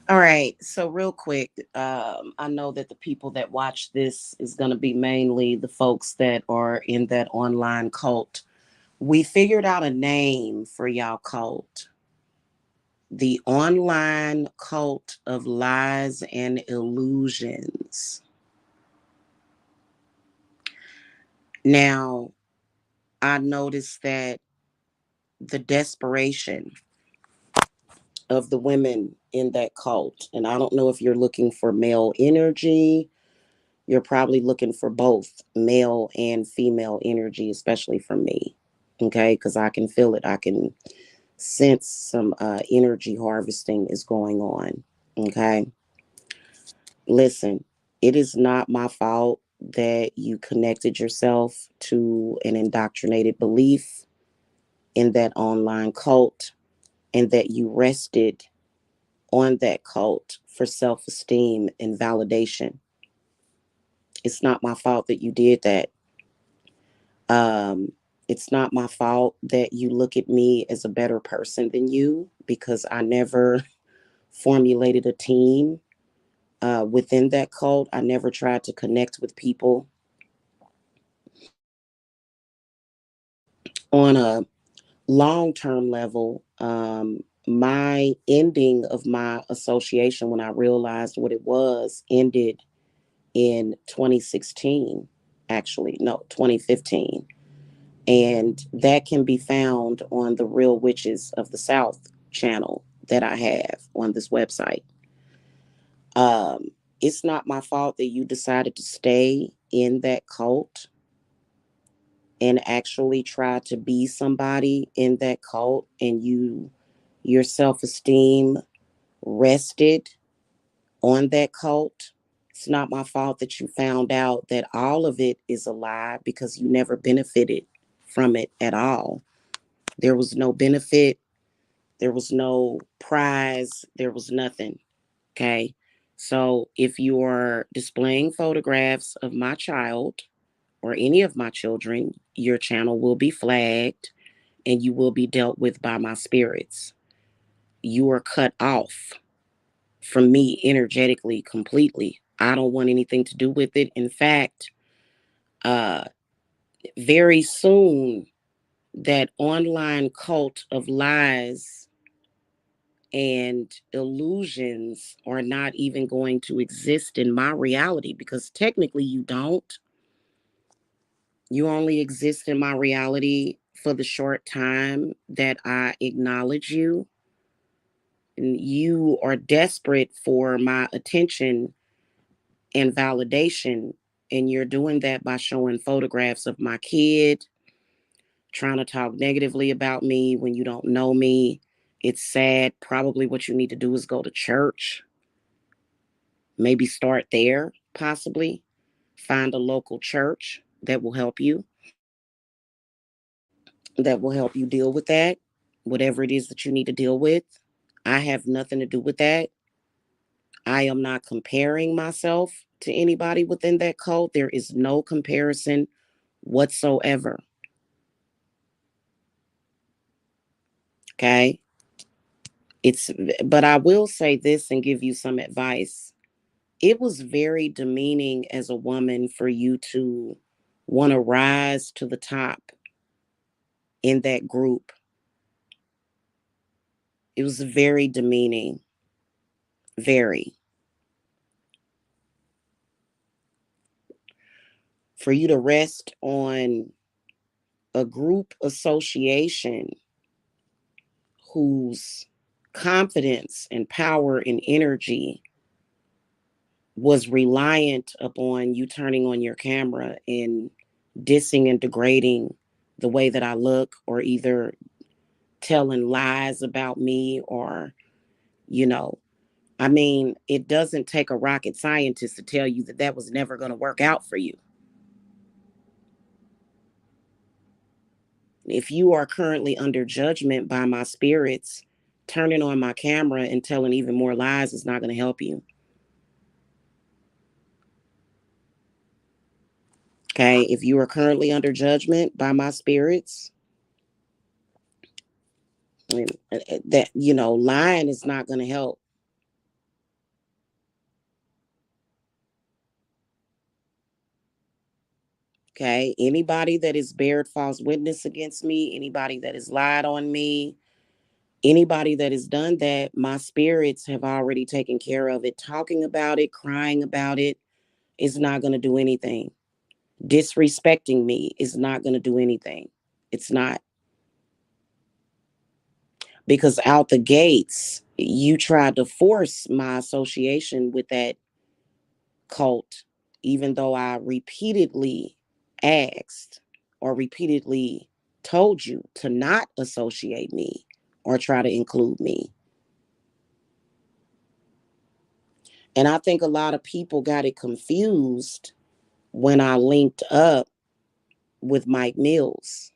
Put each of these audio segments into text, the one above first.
All right. So real quick, I know that the people that watch this is going to be mainly the folks that are in that online cult. We figured out a name for y'all cult: the online cult of lies and illusions. Now, I noticed that the desperation of the women in that cult, and I don't know if you're looking for male energy. You're probably looking for both male and female energy, especially from me. Okay, because I can feel it. I can sense some energy harvesting is going on. Okay, listen, it is not my fault that you connected yourself to an indoctrinated belief in that online cult and that you rested on that cult for self esteem and validation. It's not my fault that you did that. Um, it's not my fault that you look at me as a better person than you because I never formulated a team within that cult. I never tried to connect with people on a long term level. My ending of my association, when I realized what it was, ended in 2016, actually, no, 2015. And that can be found on the Real Witches of the South channel that I have on this website. Um, it's not my fault that you decided to stay in that cult and actually try to be somebody in that cult, and your self-esteem rested on that cult. It's not my fault that you found out that all of it is a lie because you never benefited from it at all. There was no benefit, there was no prize, there was nothing. Okay. So if you are displaying photographs of my child or any of my children, your channel will be flagged and you will be dealt with by my spirits. You are cut off from me energetically completely. I don't want anything to do with it. In fact, uh, very soon, that online cult of lies and illusions are not even going to exist in my reality because technically you don't. You only exist in my reality for the short time that I acknowledge you. And you are desperate for my attention and validation. And you're doing that by showing photographs of my kid, trying to talk negatively about me when you don't know me. It's sad. Probably what you need to do is go to church. Maybe start there, possibly. Find a local church that will help you, that will help you deal with that, whatever it is that you need to deal with. I have nothing to do with that. I am not comparing myself to anybody within that cult. There is no comparison whatsoever. Okay. It's, but I will say this and give you some advice. It was very demeaning as a woman for you to want to rise to the top in that group. It was very demeaning, very. For you to rest on a group association whose confidence and power and energy was reliant upon you turning on your camera and dissing and degrading the way that I look, or either telling lies about me, or, you know, I mean, it doesn't take a rocket scientist to tell you that that was never going to work out for you. If you are currently under judgment by my spirits, turning on my camera and telling even more lies is not going to help you. Okay. If you are currently under judgment by my spirits, and that, lying is not going to help. Okay. Anybody that has bared false witness against me, anybody that has lied on me, anybody that has done that, my spirits have already taken care of it. Talking about it, crying about it is not going to do anything. Disrespecting me is not going to do anything. It's not. Because out the gates, you tried to force my association with that cult, even though I repeatedly asked or repeatedly told you to not associate me or try to include me. And I think a lot of people got it confused when I linked up with Mike Mills.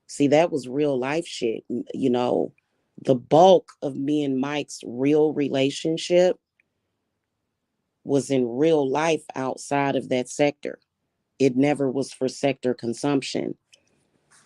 See, that was real life shit. You know, the bulk of me and Mike's real relationship was in real life outside of that sector. It never was for sector consumption.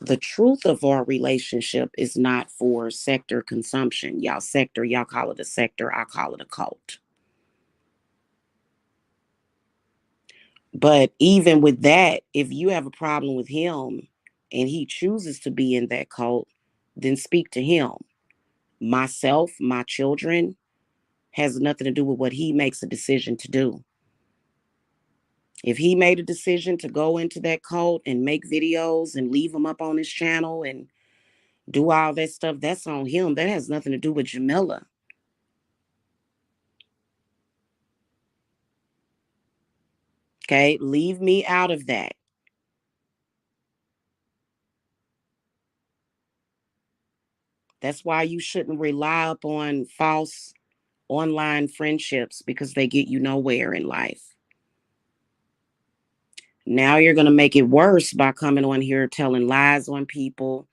The truth of our relationship is not for sector consumption. Y'all sector, y'all call it a sector, I call it a cult. But even with that, if you have a problem with him and he chooses to be in that cult, then speak to him. Myself, my children, has nothing to do with what he makes a decision to do. If he made a decision to go into that cult and make videos and leave them up on his channel and do all that stuff, that's on him. That has nothing to do with Jamila. Okay, leave me out of that. That's why you shouldn't rely upon false online friendships because they get you nowhere in life. Now you're going to make it worse by coming on here telling lies on people,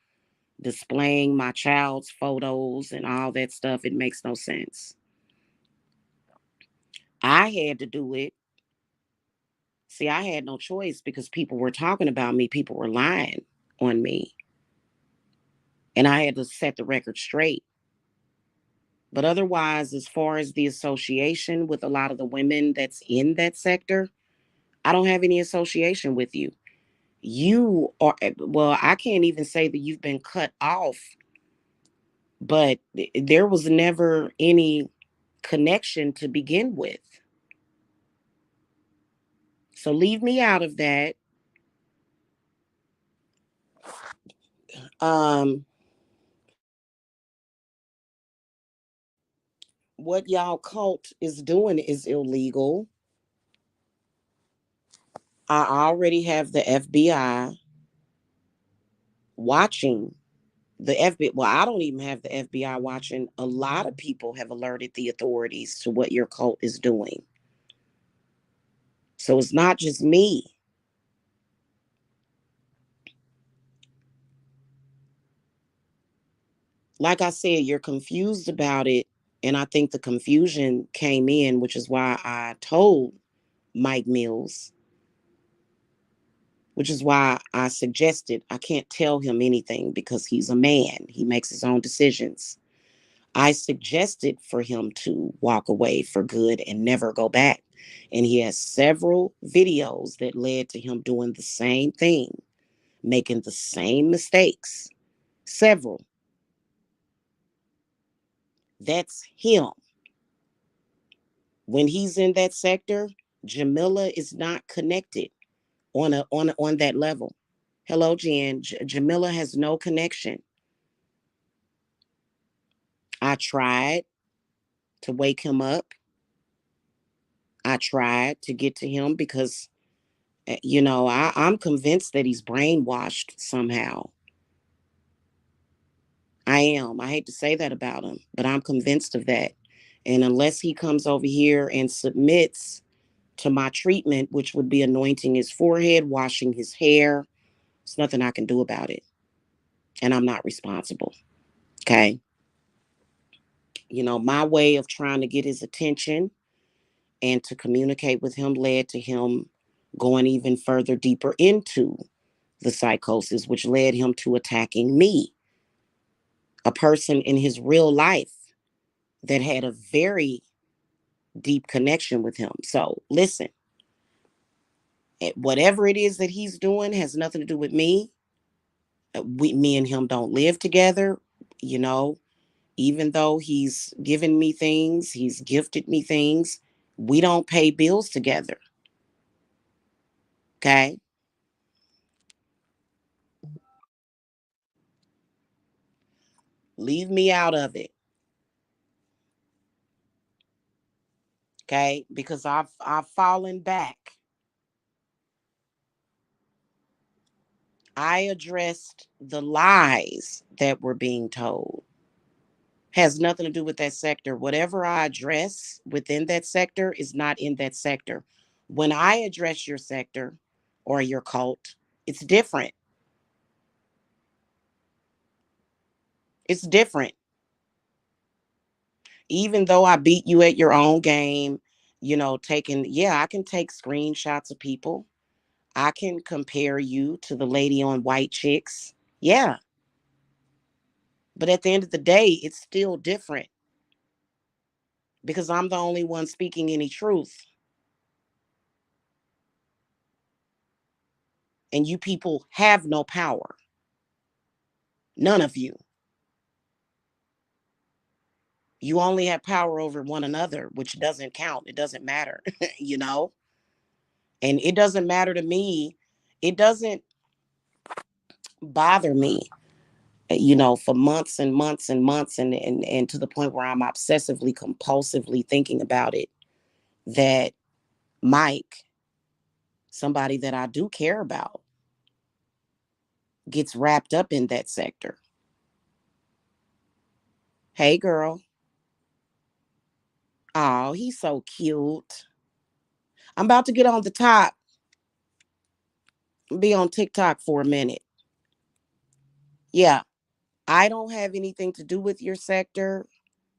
displaying my child's photos and all that stuff. It makes no sense. I had to do it. See, I had no choice because people were talking about me, people were lying on me, and I had to set the record straight. But otherwise, as far as the association with a lot of the women that's in that sector, I don't have any association with you. You are, well, I can't even say that you've been cut off, but there was never any connection to begin with. So leave me out of that. Um, what y'all cult is doing is illegal. I already have the FBI watching. The FBI, well, I don't even have the FBI watching. A lot of people have alerted the authorities to what your cult is doing. So it's not just me. Like I said, you're confused about it. And I think the confusion came in, which is why I told Mike Mills, which is why I suggested I can't tell him anything because he's a man. He makes his own decisions. I suggested for him to walk away for good and never go back. And he has several videos that led to him doing the same thing, making the same mistakes. Several. That's him. When he's in that sector, Jamila is not connected on that level. Hello, Jen. Jamila has no connection. I tried to wake him up. I tried to get to him because I'm convinced that he's brainwashed somehow. I am. I hate to say that about him, but I'm convinced of that. And unless he comes over here and submits to my treatment, which would be anointing his forehead, washing his hair, there's nothing I can do about it. And I'm not responsible. Okay. My way of trying to get his attention and to communicate with him led to him going even further deeper into the psychosis, which led him to attacking me, a person in his real life that had a very deep connection with him. So listen, Whatever it is that he's doing has nothing to do with me. Me and him don't live together, you know, even though he's given me things, he's gifted me things, we don't pay bills together. Okay. Leave me out of it. Okay. Because I've fallen back. I addressed the lies that were being told. Has nothing to do with that sector. Whatever I address within that sector is not in that sector. When I address your sector or your cult, it's different. It's different. Even though I beat you at your own game, yeah, I can take screenshots of people. I can compare you to the lady on White Chicks. Yeah. But at the end of the day, it's still different because I'm the only one speaking any truth. And you people have no power. None of you. You only have power over one another, which doesn't count. It doesn't matter, you know? And it doesn't matter to me. It doesn't bother me, for months and months and months, and to the point where I'm obsessively, compulsively thinking about it, that Mike, somebody that I do care about, gets wrapped up in that sector. Hey, girl. Oh, he's so cute. I'm about to get on the top, be on TikTok for a minute. Yeah, I don't have anything to do with your sector.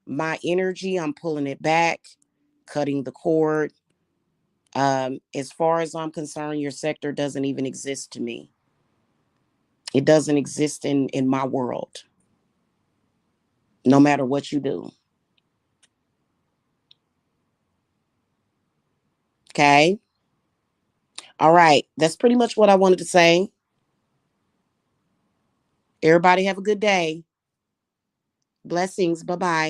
My energy, I'm pulling it back, cutting the cord. As far as I'm concerned, your sector doesn't even exist to me. It doesn't exist in my world, no matter what you do. Okay. All right. That's pretty much what I wanted to say. Everybody have a good day. Blessings. Bye bye.